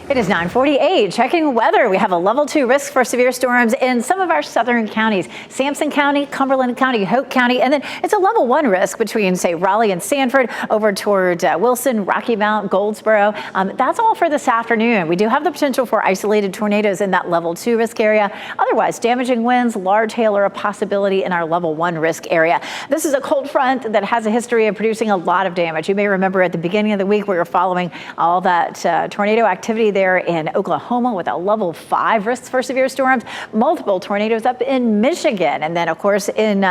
It is 9:48. Checking weather. We have a level 2 risk for severe storms in some of our southern counties. Sampson County, Cumberland County, Hoke County, and then it's a level 1 risk between, say, Raleigh and Sanford over toward Wilson, Rocky Mount, Goldsboro. That's all for this afternoon. We do have the potential for isolated tornadoes in that level 2 risk area. Otherwise, damaging winds, large hail are a possibility in our level 1 risk area. This is a cold front that has a history of producing a lot of damage. You may remember at the beginning of the week we were following all that tornado activity there in Oklahoma with a level 5 risk for severe storms, multiple tornadoes up in Michigan, and then of course in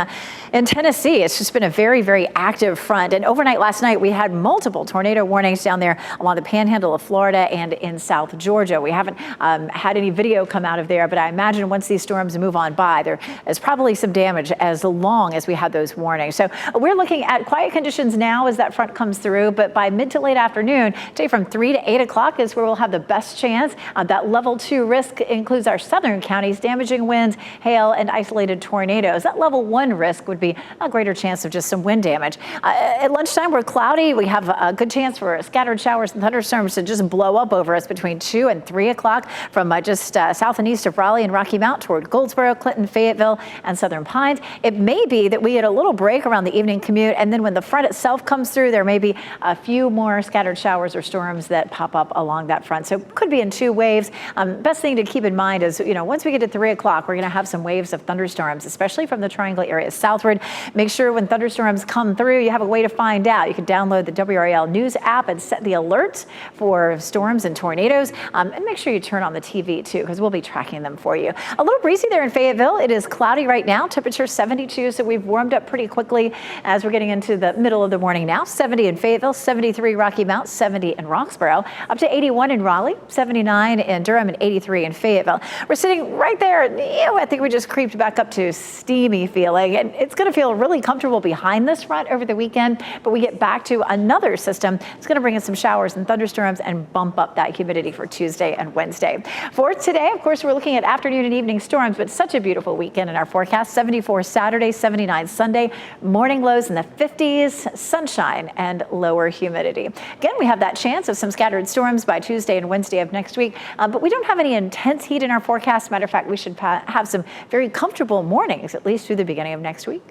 Tennessee. It's just been a very, very active front. And overnight last night we had multiple tornado warnings down there along the panhandle of Florida and in South Georgia. We haven't had any video come out of there, but I imagine once these storms move on by, there is probably some damage as long as we had those warnings. So we're looking at quiet conditions now as that front comes through, but by mid to late afternoon, today from 3 to 8 o'clock is where we'll have the best chance. That level 2 risk includes our southern counties, damaging winds, hail, and isolated tornadoes. That level 1 risk would be a greater chance of just some wind damage. At lunchtime, we're cloudy. We have a good chance for scattered showers and thunderstorms to just blow up over us between 2 and 3 o'clock from just south and east of Raleigh and Rocky Mount toward Goldsboro, Clinton, Fayetteville, and Southern Pines. It may be that we get a little break around the evening commute, and then when the front itself comes through, there may be a few more scattered showers or storms that pop up along that front. So could be in 2 waves. Best thing to keep in mind is, once we get to 3 o'clock, we're going to have some waves of thunderstorms, especially from the Triangle area southward. Make sure when thunderstorms come through, you have a way to find out. You can download the WRAL News app and set the alerts for storms and tornadoes. And make sure you turn on the TV too, because we'll be tracking them for you. A little breezy there in Fayetteville. It is cloudy right now. Temperature 72, so we've warmed up pretty quickly as we're getting into the middle of the morning now. 70 in Fayetteville, 73 Rocky Mount, 70 in Roxborough, up to 81 in Raleigh, 79 in Durham, and 83 in Fayetteville. We're sitting right there. I think we just creeped back up to steamy feeling, and it's going to feel really comfortable behind this front over the weekend, but we get back to another system. It's going to bring us some showers and thunderstorms and bump up that humidity for Tuesday and Wednesday. For today, of course, we're looking at afternoon and evening storms, but such a beautiful weekend in our forecast. 74 Saturday, 79 Sunday, morning lows in the 50s, sunshine and lower humidity. Again, we have that chance of some scattered storms by Tuesday and Wednesday of next week, but we don't have any intense heat in our forecast. Matter of fact, we should have some very comfortable mornings, at least through the beginning of next week.